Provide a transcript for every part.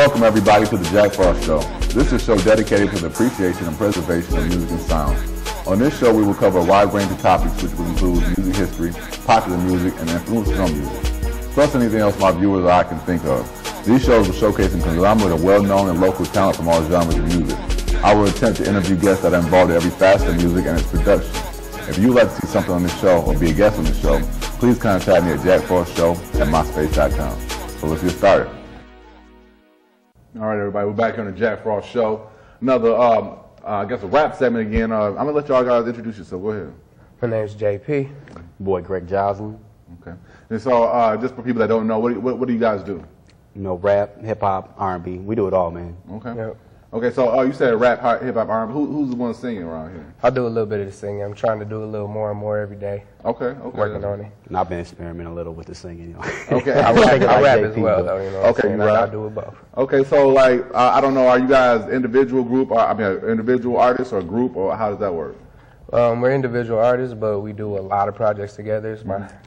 Welcome everybody to the Jack Frost Show. This is a show dedicated to the appreciation and preservation of music and sound. On this show we will cover a wide range of topics which will include music history, popular music, and influences on music, plus anything else my viewers or I can think of. These shows will showcase a conglomerate of well-known and local talent from all genres of music. I will attempt to interview guests that are involved in every facet of music and its production. If you would like to see something on this show or be a guest on the show, please contact me at jackfrostshow@myspace.com. So let's get started. All right, everybody, we're back here on the Jack Frost Show. Another, I guess, a rap segment again. I'm going to let y'all guys introduce yourself. Go ahead. My name's JP. Boy, Greg Joslin. Okay. And so, just for people that don't know, what do you guys do? You know, rap, hip-hop, R&B. We do it all, man. Okay. Yep. Okay, so you said rap, hip-hop, R&B. Who's the one singing around here? I do a little bit of the singing. I'm trying to do a little more and more every day. Okay. Working on it. And I've been experimenting a little with the singing, you know. Okay. I rap as well, though, you know what I'm saying? I do it both. Okay, so, like, I don't know, are you guys individual group, or, individual artists or group, or how does that work? We're individual artists, but we do a lot of projects together. It's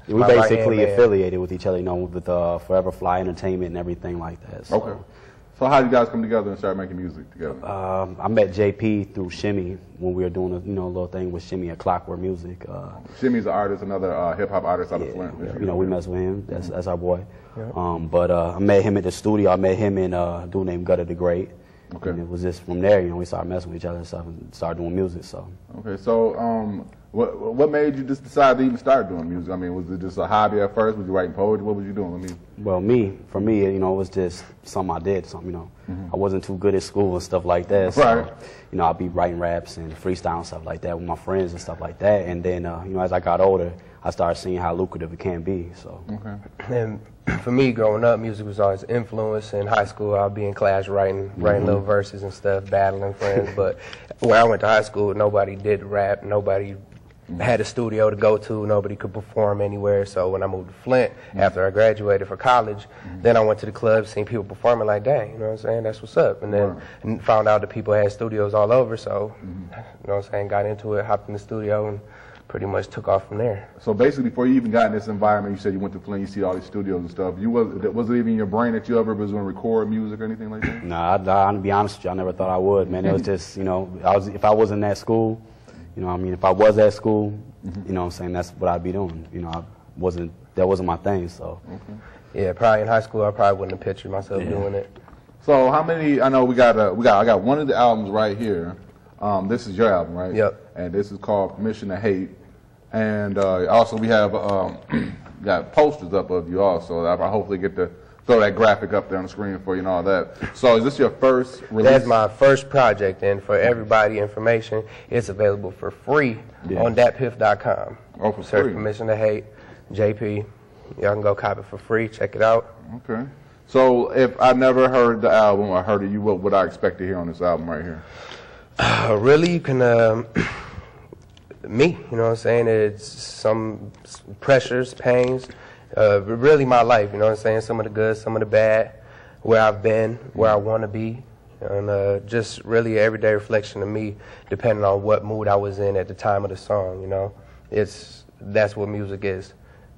we basically affiliated with each other, you know, with Forever Fly Entertainment and everything like that. So. Okay. So how did you guys come together and start making music together? I met JP through Shimmy when we were doing a little thing with Shimmy at Clockwork Music. Shimmy's an artist, another hip hop artist out of Flint. You know, we mess with him. That's our boy. Yeah. But I met him at the studio. I met him and a dude named Gutter the Great. Okay. And it was just from there, you know, we started messing with each other and stuff and started doing music. So. Okay. So what made you just decide to even start doing music? I mean, was it just a hobby at first? Was you writing poetry? What was you doing? Well, for me, you know, it was just something I did. Something, you know, I wasn't too good at school and stuff like that. So, right. You know, I'd be writing raps and freestyle and stuff like that with my friends and stuff like that. And then, you know, as I got older, I started seeing how lucrative it can be. So. Okay. And for me, growing up, music was always an influence. In high school, I'd be in class writing little verses and stuff, battling friends. But when I went to high school, nobody did rap. Nobody had a studio to go to. Nobody could perform anywhere. So when I moved to Flint, after I graduated for college, then I went to the club, seen people performing, like, dang, you know what I'm saying? That's what's up. And then and found out that people had studios all over. So, you know what I'm saying? Got into it, hopped in the studio, and pretty much took off from there. So basically, before you even got in this environment, you said you went to Flint, you see all these studios and stuff. Was it even in your brain that you ever was going to record music or anything like that? Nah, to be honest with you, I never thought I would, man. It was just, you know, if I wasn't at school, you know, I mean, if I was at school, you know what I'm saying, that's what I'd be doing. You know, that wasn't my thing, so. Okay. Yeah, probably in high school, I probably wouldn't have pictured myself doing it. So how many, I know I got one of the albums right here. This is your album, right? Yep. And this is called Permission to Hate. And also we have got posters up of you also. I'll hopefully get to throw that graphic up there on the screen for you and all that. So is this your first release? That's my first project, and for everybody information, it's available for free on datpiff.com. Oh, for Search free. Permission to Hate, JP. Y'all can go copy it for free. Check it out. Okay. So if I never heard the album or heard of you, what would I expect to hear on this album right here? Really, you can, me, you know what I'm saying? It's some pressures, pains, really my life, you know what I'm saying? Some of the good, some of the bad, where I've been, where I want to be, and just really an everyday reflection of me, depending on what mood I was in at the time of the song, you know? That's what music is.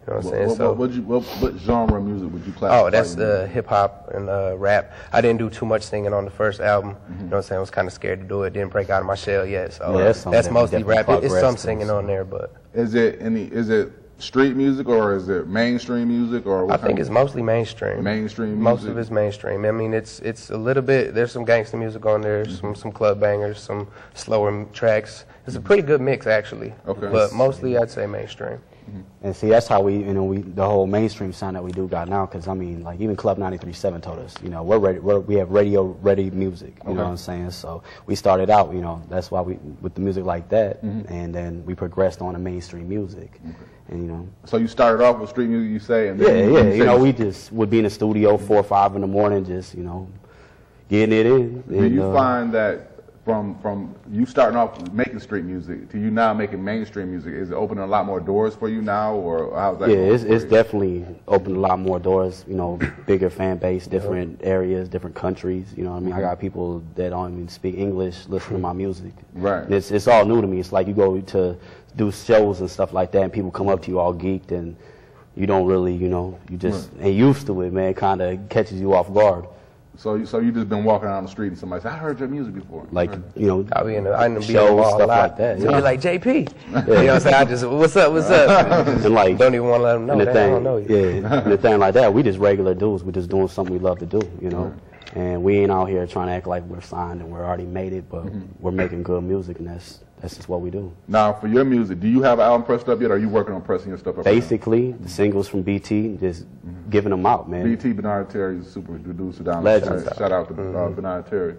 You know what I'm saying? What genre of music would you classify? Oh, that's hip-hop and rap. I didn't do too much singing on the first album. You know what I'm saying? I was kind of scared to do it. Didn't break out of my shell yet. So that's mostly rap. It's some singing on there, but. Is it street music or is it mainstream music or? I think it's mostly mainstream. Mainstream music? Most of it's mainstream. I mean, it's a little bit, there's some gangster music on there, some club bangers, some slower tracks. It's a pretty good mix, actually. Okay. But mostly I'd say mainstream. And see, that's how we the whole mainstream sound that we do got now, because I mean, like even Club 93.7 told us, you know, we have radio-ready music, you know what I'm saying? So we started out, you know, that's why with the music like that, and then we progressed on to mainstream music, and you know. So you started off with street music, you say, and then you know, we just would be in the studio 4 or 5 in the morning, just getting it in. Do you find that from you starting off making street music to you now making mainstream music, is it opening a lot more doors for you now, or how's that? Yeah, it's definitely opened a lot more doors. You know, bigger fan base, different areas, different countries. You know what I mean? I got people that don't even speak English listen to my music. Right. And it's all new to me. It's like you go to do shows and stuff like that, and people come up to you all geeked, and you don't really, you just ain't used to it, man. It kind of catches you off guard. So you just been walking around the street and somebody said, I heard your music before. Like, you know, I be in the shows, stuff like that. So you're like, JP. You know what I'm saying? I just, what's up? And like, don't even want to let them know that I don't know you. Yeah, and the thing like that, we just regular dudes. We're just doing something we love to do, you know. And we ain't out here trying to act like we're signed and we're already made it, but we're making good music, and that's just what we do. Now, for your music, do you have an album pressed up yet, or are you working on pressing your stuff up? Basically, the singles from BT, just giving them out, man. BT, Bernard Terry is a super producer down Legend. there. Shout out to Bernard Terry.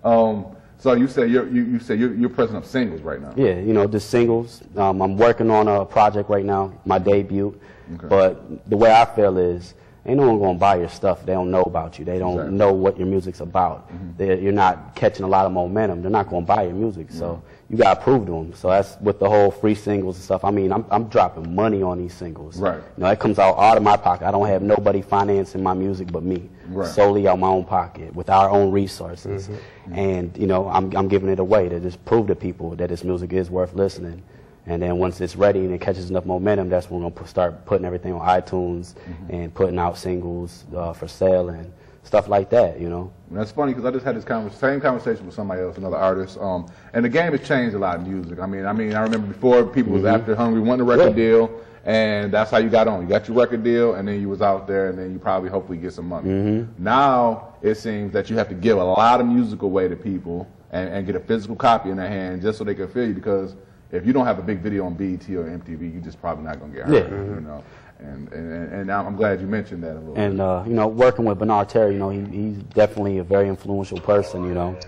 So you say you're pressing up singles right now? Yeah, you know, just singles. I'm working on a project right now, my debut. Okay. But the way I feel is, ain't no one gonna buy your stuff. They don't know about you. They don't know what your music's about. You're not catching a lot of momentum. They're not gonna buy your music. So you gotta prove to them. So that's with the whole free singles and stuff. I mean, I'm dropping money on these singles. Right. You know, that comes out of my pocket. I don't have nobody financing my music but me. Right. Solely out my own pocket with our own resources. And you know, I'm giving it away to just prove to people that this music is worth listening. And then once it's ready and it catches enough momentum, that's when we're going to start putting everything on iTunes and putting out singles for sale and stuff like that, you know. And that's funny because I just had this same conversation with somebody else, another artist. And the game has changed a lot in music. I mean, I remember before people was after hungry, wanting a record deal, and that's how you got on. You got your record deal, and then you was out there, and then you probably hopefully get some money. Now it seems that you have to give a lot of music away to people and get a physical copy in their hand just so they can feel you, because if you don't have a big video on BET or MTV, you're just probably not going to get heard, you know. And I'm glad you mentioned that a little bit. And, you know, working with Bernard Terry, you know, he's definitely a very influential person, you know.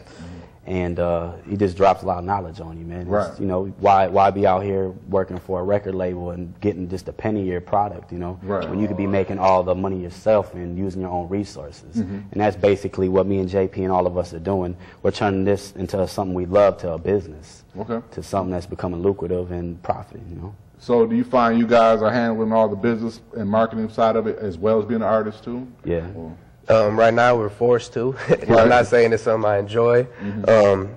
And he just drops a lot of knowledge on you, man. Right. You know, why be out here working for a record label and getting just a penny a year product, you know, when you could be making all the money yourself and using your own resources. And that's basically what me and JP and all of us are doing. We're turning this into something we love, to a business, to something that's becoming lucrative and profit, you know. So do you find you guys are handling all the business and marketing side of it as well as being an artist too? Yeah. Or? Right now we're forced to. I'm not saying it's something I enjoy. I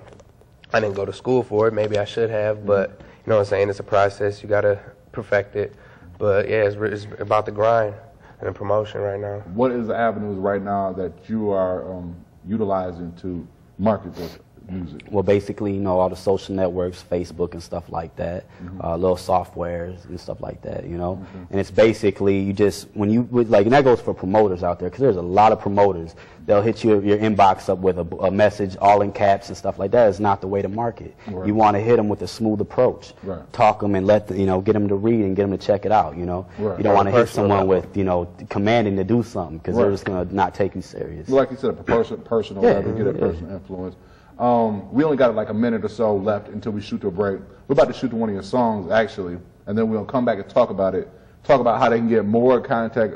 didn't go to school for it. Maybe I should have, but you know what I'm saying? It's a process. You got to perfect it. But yeah, it's about the grind and the promotion right now. What is the avenues right now that you are utilizing to market this music? Well, basically, you know, all the social networks, Facebook and stuff like that, little softwares and stuff like that, you know. And it's basically, you just, when you, like, and that goes for promoters out there, because there's a lot of promoters. They'll hit your inbox up with a message all in caps and stuff like that. It's not the way to market. You want to hit them with a smooth approach. Talk them and let them, you know, get them to read and get them to check it out, you know. You don't want to hit someone with, you know, commanding to do something, because they're just going to not take you serious. Like you said, a personal level, get a personal influence. We only got like a minute or so left until we shoot to a break. We're about to shoot to one of your songs, actually, and then we'll come back and talk about it. Talk about how they can get more contact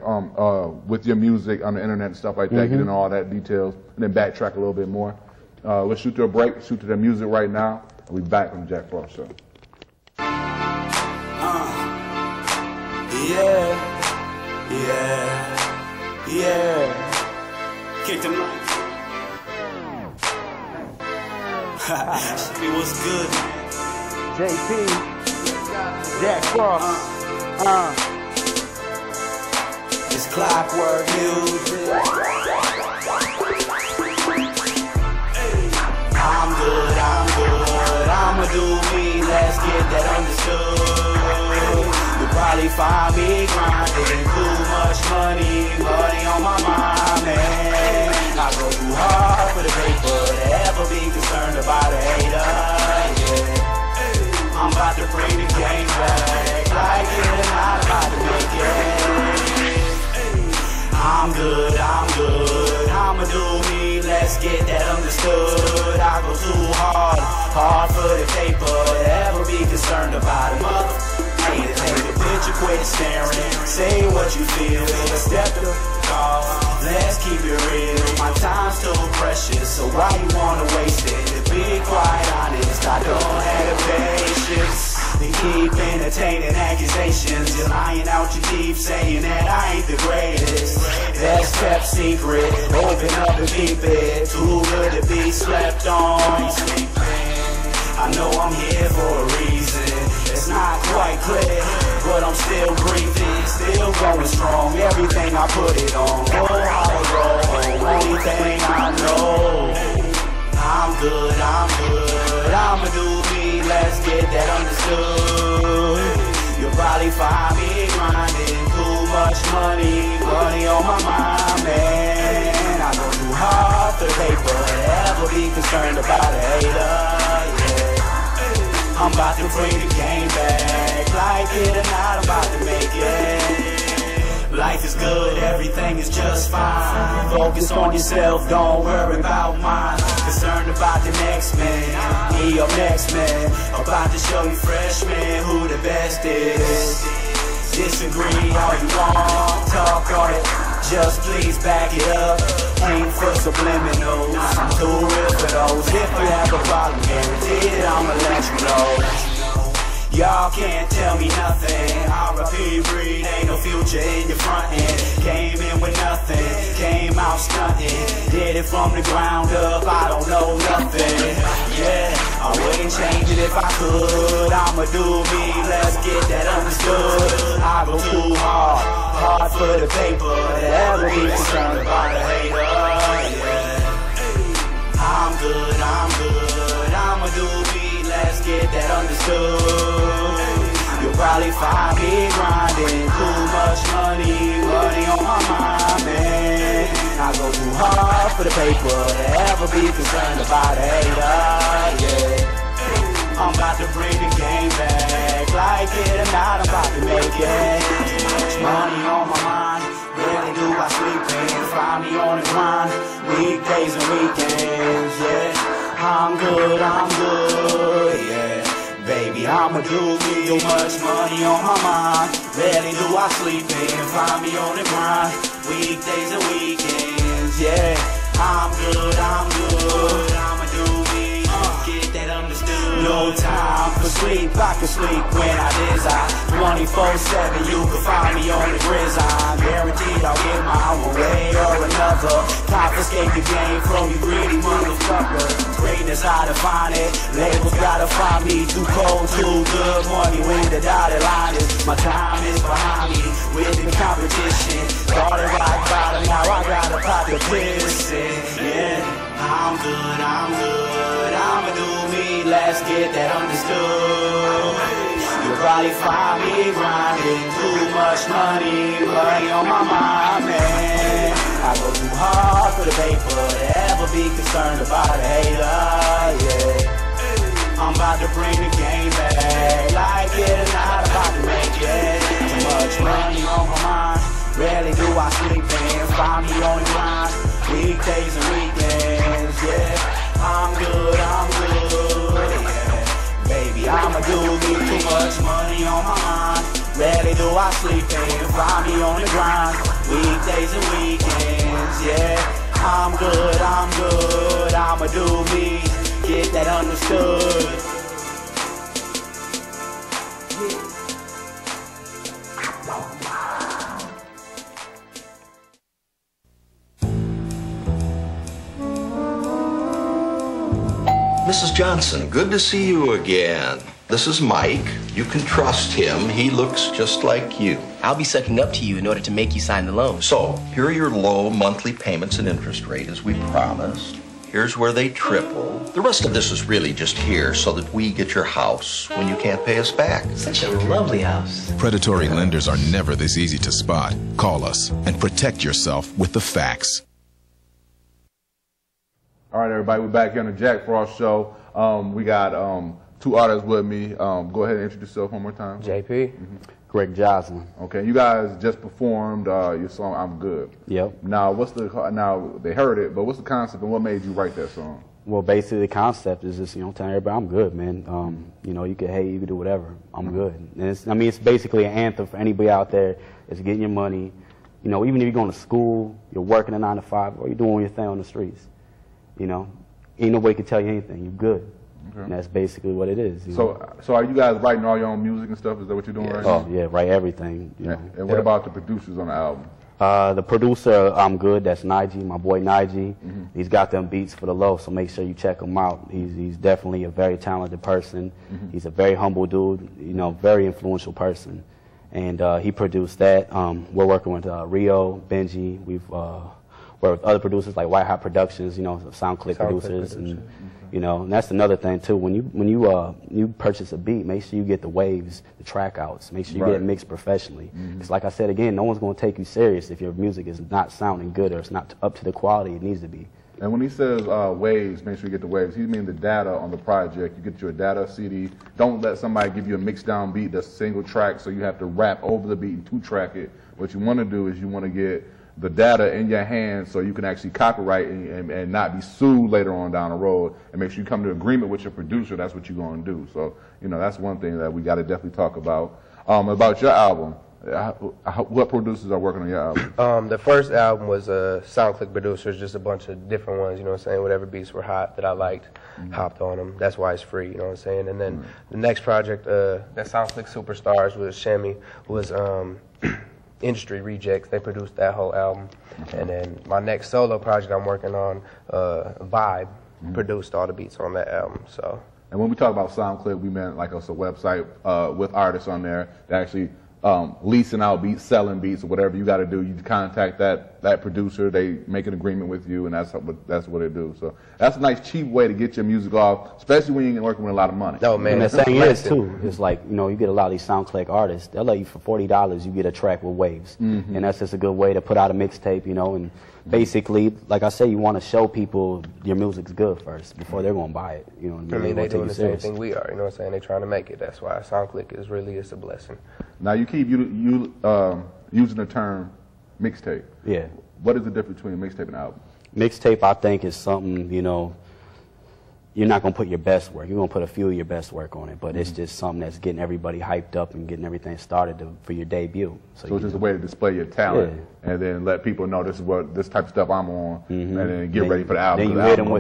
with your music on the internet and stuff like that, get into all that details, and then backtrack a little bit more. Let's shoot to a break, shoot to their music right now, and we'll be back on the Jack Frost Show. Kick them like Shitty, what's good? JP, Jack Frost, It's clockwork music. I'm good, I'ma do me, let's get that understood. You'll probably find me grinding, too much money on my mind, man. I go too hard for the paper to ever be concerned about a hater, yeah. I'm about to bring the game back, like it and not about to make it. I'm good, I'ma do me, let's get that understood. I go too hard for the paper, ever be concerned about a mother. Hey, take the picture, quit staring, say what you feel, step to the call, let's keep it real. My time's too precious, so why you wanna waste it? To be quite honest, I don't have the patience. They keep entertaining accusations. You're lying out your teeth saying that I ain't the greatest. That's kept secret, open up and keep it. Too good to be slept on. I know I'm here for a reason. It's not quite clear, but I'm still breathing, still going strong. Everything I put it on, go hard, roll. Only thing I money, money on my mind, man. I go too hard for the paper, never be concerned about a hater, yeah. I'm about to bring the game back, like it or not, I'm about to make it. Life is good, everything is just fine. Focus on yourself, don't worry about mine. Concerned about the next man, me up next man. About to show you freshmen who the best is. Disagree all you want, talk on it, just please back it up. Ain't for subliminals, I'm too real for those. If you have a problem, guaranteed I'ma let you know. Y'all can't tell me nothing. R.I.P. Breed, ain't no future in your front end. Came in with nothing, came out stunting. Did it from the ground up, I don't know nothing. Yeah, I wouldn't change it if I could. I'ma do me, let's get that understood. I go too hard, hard for the paper. Never be concerned about a hater, yeah. I'm good, I'ma do me, let's get that understood. You'll probably find me grinding, too much money, money on my mind, man. I go too hard for the paper, never be concerned about a hater, yeah. I'm about to bring the game back, like it or not, I'm about to make it. Too much money on my mind, rarely do I sleep in. Find me on the grind, weekdays and weekends, yeah. I'm good, yeah. Baby, I'ma do me. Too much money on my mind, rarely do I sleep in. Find me on the grind, weekdays and weekends, yeah. I'm good, I'ma do me, get that understood. No time for sleep, I can sleep when I desire. 24/7, you can find me on the grizzly. Guaranteed I'll get my own way or another. Confiscate the game from you greedy motherfuckers. Greatness, how to find it. Labels gotta find me. Too cold, too good. Money when the dotted line is. My time is behind me with the competition. Started right bottom, now I gotta pop the piston. Yeah, I'm good, I'ma do me. Let's get that understood. You'll probably find me grinding. Too much money, money on my mind, man. I go too hard for the paper, never be concerned about a hater, yeah. I'm about to bring the game back, like it or not, I'm about to make it. Too much money on my mind, rarely do I sleep in. Find me on the grind, weekdays and weekends, yeah. I'm good, yeah. Baby, I'ma do me. Too much money on my mind, rarely do I sleep in. Find me on the grind, weekdays and weekends, yeah. I'm good, I'ma do me, get that understood. Mrs. Johnson, good to see you again. This is Mike. You can trust him. He looks just like you. I'll be sucking up to you in order to make you sign the loan. So, here are your low monthly payments and interest rate as we promised. Here's where they triple. The rest of this is really just here so that we get your house when you can't pay us back. Such a lovely house. Predatory lenders are never this easy to spot. Call us and protect yourself with the facts. All right, everybody, we're back here on the Jack Frost Show. We got two artists with me. Go ahead and introduce yourself one more time. JP. Mm-hmm. Greg Joslin. Okay, you guys just performed your song "I'm Good." Yep. Now, now they heard it, but what's the concept and what made you write that song? Well, basically the concept is just, telling everybody I'm good, man. You can hate, you can do whatever. I'm good. And it's basically an anthem for anybody out there that's getting your money. Even if you're going to school, you're working a 9 to 5, or you're doing your thing on the streets. Ain't nobody can tell you anything. You're good. Okay. And that's basically what it is. So are you guys writing all your own music and stuff? Is that what you're doing right now? Oh, yeah, write everything. And what about the producers on the album? The producer, I'm Good, that's Nige, my boy Nige. Mm-hmm. He's got them beats for the low, so make sure you check him out. He's definitely a very talented person. Mm-hmm. He's a very humble dude, very influential person. And he produced that. We're working with Rio, Benji. work with other producers like White Hot Productions, you know, SoundClick producers, and you know, and that's another thing too. When you purchase a beat, make sure you get the waves, the track outs. Make sure you get it mixed professionally. Because like I said again, no one's going to take you serious if your music is not sounding good or it's not up to the quality it needs to be. And when he says waves, make sure you get the waves, he means the data on the project. You get your data CD. Don't let somebody give you a mixed down beat that's single track, so you have to rap over the beat and two-track it. What you want to do is you want to get the data in your hands so you can actually copyright and not be sued later on down the road, and make sure you come to agreement with your producer. That's what you're going to do. So, you know, that's one thing that we got to definitely talk about. About your album, what producers are working on your album? The first album was SoundClick producers, just a bunch of different ones, you know what I'm saying, whatever beats were hot that I liked, hopped on them. That's why it's free, you know what I'm saying. And then the next project, that SoundClick Superstars with Shemi, was Industry Rejects. They produced that whole album. And then my next solo project I'm working on, Vibe, produced all the beats on that album. So. And when we talk about SoundClick, we meant like it's a website with artists on there that actually leasing out beats, selling beats, or whatever you got to do. You contact that producer, they make an agreement with you, and that's what they do. So that's a nice, cheap way to get your music off, especially when you're working with a lot of money. No, man. And the thing is, too, it's like, you know, you get a lot of these SoundClick artists, they'll let you for $40, you get a track with waves. And that's just a good way to put out a mixtape, you know, and basically, like I say, you want to show people your music's good first before they're going to buy it. You know what I mean? They're doing the same thing we are, you know what I'm saying? They're trying to make it. That's why SoundClick is really, it's a blessing. Now, you keep using the term mixtape. Yeah. What is the difference between a mixtape and an album? Mixtape, I think, is something, you know, you're not going to put your best work. You're going to put a few of your best work on it, but it's just something that's getting everybody hyped up and getting everything started for your debut. So it's just a way to display your talent and then let people know this type of stuff I'm on, and then get ready for the album. Then you hit them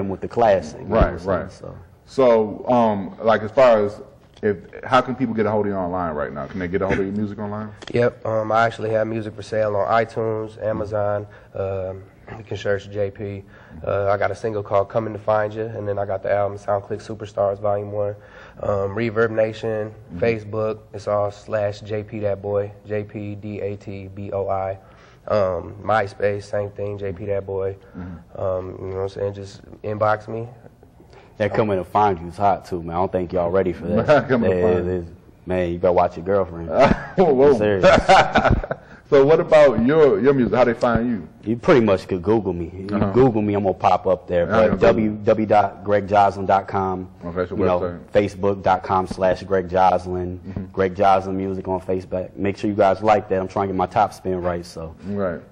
with the classic. Right. So like as far as how can people get a hold of you online right now? Can they get a hold of your music online? Yep. I actually have music for sale on iTunes, Amazon. You can search JP. I got a single called Coming to Find You, and then I got the album SoundClick Superstars Volume 1. Reverb Nation, Facebook, it's all /JP That Boy, JPDATBOI. MySpace, same thing, JP That Boy. You know what I'm saying? Just inbox me. That Coming to Find You is hot too, man. I don't think y'all ready for that. Man, you better watch your girlfriend. Whoa. Serious. So what about your music? How they find you? You pretty much could Google me. You Google me, I'm going to pop up there. But www.gregjoslin.com. Okay, that's your website. Facebook.com/Greg Joslin. Greg Joslin Music on Facebook. Make sure you guys like that. I'm trying to get my top spin right. So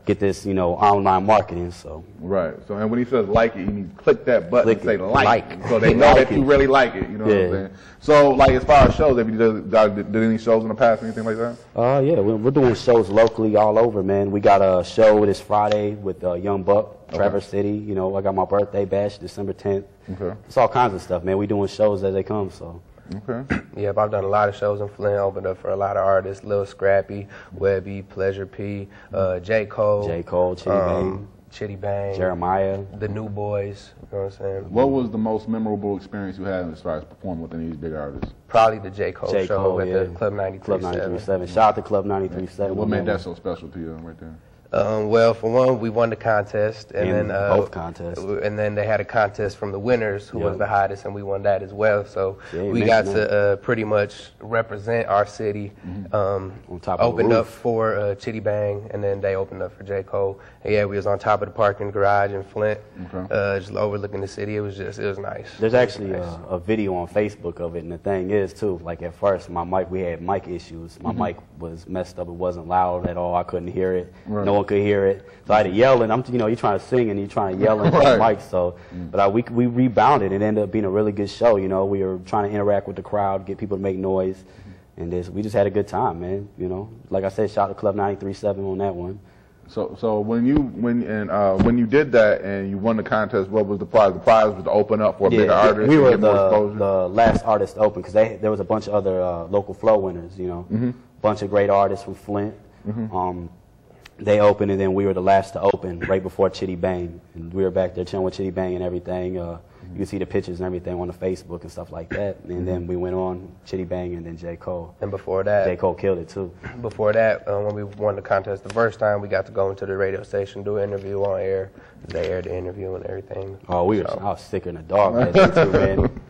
get this, you know, online marketing. So So and when he says like it, you need to click that button and say like. So they know that you really like it. You know what I'm saying? So like as far as shows, have you did any shows in the past or anything like that? Yeah, we're doing shows locally all over, man. We got a show this Friday with Young Buck, Traverse City. You know, I got my birthday bash December 10th. It's all kinds of stuff, man. We doing shows as they come, so. Yep, I've done a lot of shows in Flint, opened up for a lot of artists, Lil Scrappy, Webby, Pleasure P, J. Cole, Chitty Bang, Jeremiah, the New Boys, you know what I'm saying? What was the most memorable experience you had as far as performing with any of these big artists? Probably the J. Cole show at the Club 93.7. Shout out to Club 93.7. What made that so special to you right there? Well, for one, we won the contest, and then both contests, and then they had a contest from the winners, who was the hottest, and we won that as well. So we got to pretty much represent our city. On top of opened up for Chitty Bang, and then they opened up for J. Cole. And we was on top of the parking garage in Flint, just overlooking the city. It was nice. There's actually a video on Facebook of it, and the thing is too, like at first we had mic issues. My mic was messed up. It wasn't loud at all. I couldn't hear it. No one could hear it, so I had to yell, and you're trying to sing and you're trying to yell into the mic. So, but we rebounded. It ended up being a really good show. You know, we were trying to interact with the crowd, get people to make noise, and we just had a good time, man. You know, like I said, shout out to Club 93.7 on that one. So when you did that and you won the contest, what was the prize? The prize was to open up for a bigger artist. We were the last artist to open because there was a bunch of other local flow winners. You know, bunch of great artists from Flint. They opened, and then we were the last to open right before Chitty Bang. And we were back there chilling with Chitty Bang and everything. You can see the pictures and everything on the Facebook and stuff like that. And then we went on Chitty Bang and then J. Cole. And before that, J. Cole killed it too. Before that, when we won the contest the first time, we got to go into the radio station, do an interview on air. They aired the interview and everything. Oh, I was sicker than a dog that day too, man.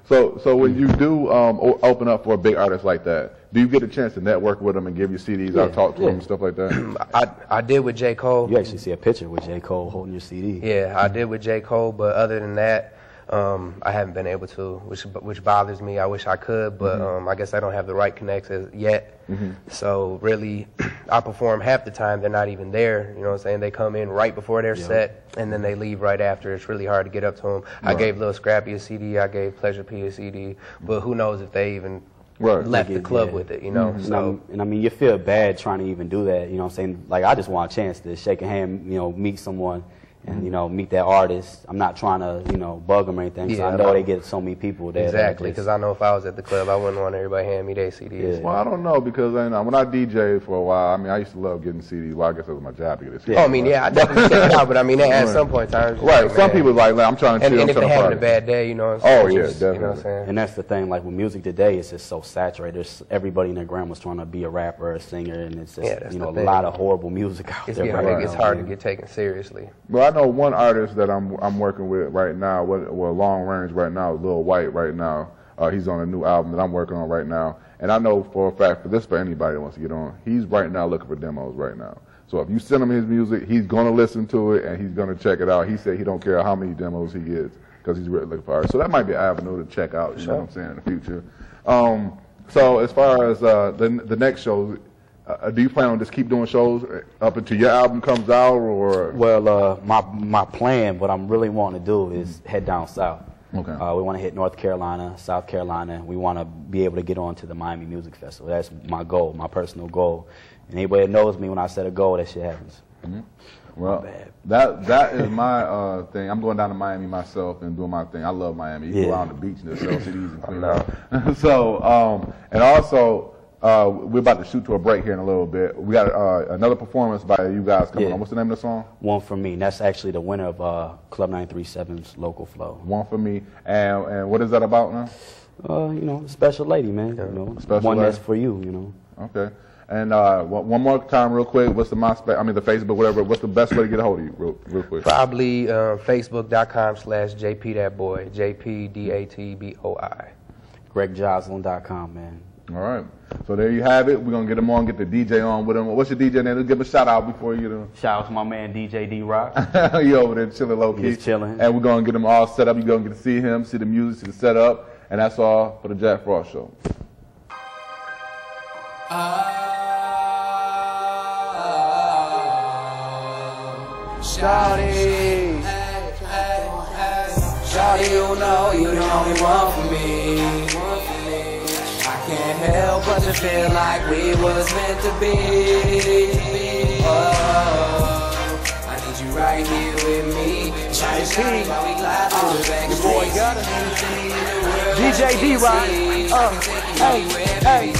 So when you do open up for a big artist like that, do you get a chance to network with them and give you CDs out, talk to them and stuff like that? I did with J. Cole. You actually see a picture with J. Cole holding your CD. Yeah, I did with J. Cole, but other than that, I haven't been able to, which bothers me. I wish I could, but I guess I don't have the right connects yet. So really, I perform half the time, they're not even there. You know what I'm saying? They come in right before their set, and then they leave right after. It's really hard to get up to them. I gave Lil Scrappy a CD, I gave Pleasure P a CD, but who knows if they even left the club with it, you know? So, and I mean, you feel bad trying to even do that, you know what I'm saying? Like, I just want a chance to shake a hand, you know, meet someone. And, you know, meet that artist. I'm not trying to, you know, bug them or anything. Yeah, I know they get so many people there. Exactly, because I know if I was at the club, I wouldn't want everybody hand me their CDs. Yeah. Well, I don't know, because when I DJed for a while, I mean, I used to love getting CDs. Well, I guess that was my job to get a CD. Oh, I mean, yeah, I definitely check it out, but I mean, at some point in time. Right, like, some people like, I'm trying to chill. And if they're having a bad day, you know what I'm saying? Oh, yeah, definitely. You know what I'm saying? And that's the thing, like, with music today, it's just so saturated. There's everybody in their grandma's trying to be a rapper or a singer, and it's just, you know, a lot of horrible music out there right now. It's hard to get taken seriously. Well, I know one artist that I'm working with right now, well, long range right now, Lil White right now. He's on a new album that I'm working on right now. And I know for a fact, for anybody that wants to get on, he's right now looking for demos right now. So if you send him his music, he's going to listen to it and he's going to check it out. He said he don't care how many demos he gets because he's really looking for art. So that might be an avenue to check out, you know what I'm saying, in the future. So as far as the next show, do you plan on just keep doing shows up until your album comes out, or? Well, my plan, what I'm really wanting to do is head down south. Okay. We want to hit North Carolina, South Carolina. We want to be able to get on to the Miami Music Festival. That's my goal, my personal goal. And anybody that knows me, when I set a goal, that shit happens. Well, that is my thing. I'm going down to Miami myself and doing my thing. I love Miami. You go out on the beach and it's easy and clean up. So, and also, we're about to shoot to a break here in a little bit. We got another performance by you guys coming on. What's the name of the song? One For Me. And that's actually the winner of Club 937's Local Flow. One For Me. And what is that about now? You know, special lady, man. You know, special one lady. That's for you, you know. Okay. And one more time, real quick, what's the the Facebook, whatever, what's the best way to get a hold of you, real quick? Probably Facebook.com/JPThatBoy, JPDATBOI. GregJoslin.com, man. All right. So there you have it. We're going to get him on, get the DJ on with him. What's your DJ name? Let's give him a shout out before you do. Shout out to my man, DJ D-Rock. He over there chilling low-key. He's chilling. And we're going to get him all set up. You're going to get to see him, see the music, see the setup. And that's all for the Jack Frost Show. Shawty, Shawty, you know you the only one for me. I can't help but to feel like we was meant to be. Oh, I need you right here with me. Shawty, while we glide through the back streets. Your boy got it. DJ D-Rock. Hey.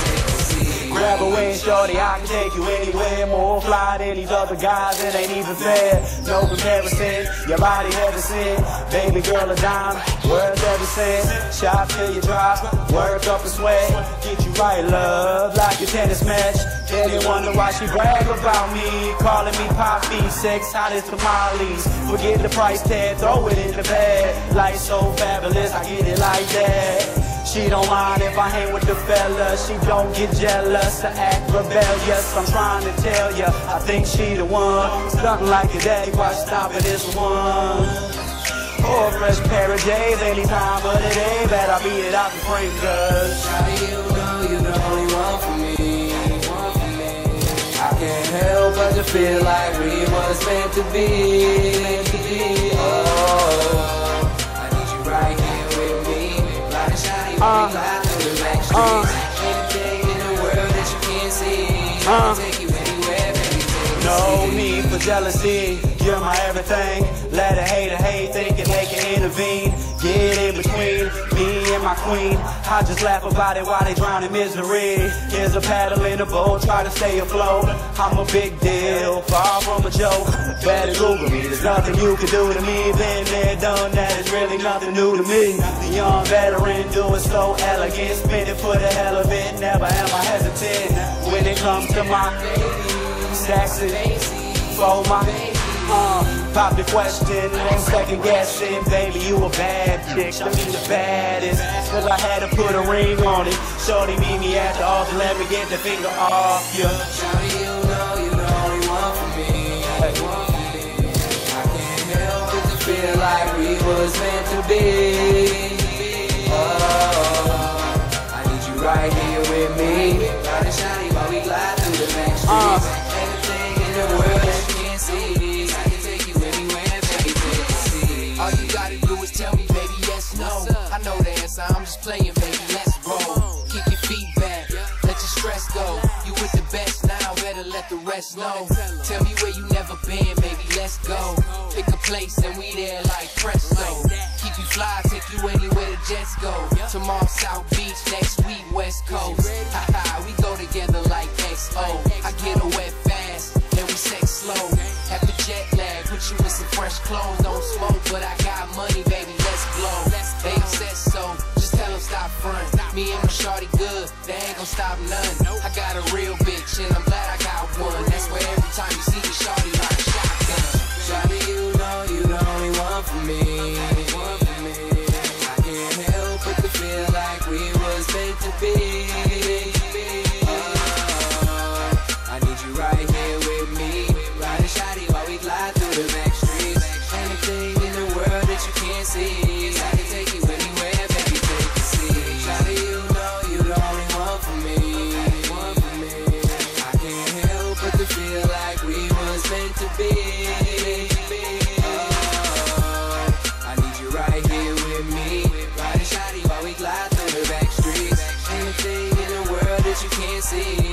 Grab a wing, shorty, I can take you anywhere. More fly than these other guys, it ain't even fair. No comparison, your body heaven sent. Baby girl a dime, worth every cent. Shop till you drop, work up and sweat. Get you right, love, like a tennis match. Then you wonder why she brag about me. Calling me Poppy, sex hot as tamales. Forget the price tag, throw it in the bag. Life so fabulous, I get it like that. She don't mind if I hang with the fellas. She don't get jealous or act rebellious. I'm trying to tell ya, I think she the one. Stuntin' like your daddy, why stop at this one? Or a fresh pair of J's any time of the day. Bet I beat it out the frame, cause Shawty, you know you the only one for me. I can't help but to feel like we was meant to be. Oh, I need you right here with me. Anything in the world that you can't see, I'll take you anywhere, baby. No need for jealousy, you're my everything. Let a hater hate, thinking they can intervene. Get in between me and and my queen. I just laugh about it while they drown in misery. Here's a paddle in a boat, try to stay afloat. I'm a big deal, far from a joke. Better Google me, there's nothing you can do to me. Been there, done that, it's really nothing new to me. The young veteran, do it so elegant. Spin it for the hell of it, never am I hesitant. When it comes to my stacks it for my pop the question, ain't second guessing. Baby, you a bad chick, I mean the baddest. Cause I had to put a ring on it. Shorty meet me at the altar, let me get the finger off you. Shawty, you the only one for me. I can't help but to feel like we was meant to be. Oh, I need you right here with me. Riding shawty while we glide through the back streets. Anything in the world that you can't see. All you gotta do is tell me, baby, yes, no. I know the answer, I'm just playing, baby, let's roll. Keep your feet back, let your stress go. You with the best now, better let the rest know. Tell me where you never been, baby, let's go. Pick a place and we there like presto. Keep you fly, take you anywhere the jets go. Tomorrow South Beach, next week West Coast. Haha, we go together like XO. I get her wet fast, then we sex slow. Have the jet lag, put you in some fresh clothes. Don't smoke, but I got money, baby, let's blow. They said so, just tell them stop front. Me and my shorty good, they ain't gon' stop none. I got a real bitch and I'm glad I got one. That's where every time you see me, shorty like a shotgun. Shawty, you know you the only one for me. I can't help but to feel like we was meant to be. I need you right here with me. Riding shawty while we glide through the back streets. Anything in the world that you can't see, I can take you anywhere, baby, take a seat. Shawty, you know you the only one for me. I can't help but to feel like we was meant to be. I need you right here with me. Riding shawty while we glide through the back streets. Anything in the world that you can't see.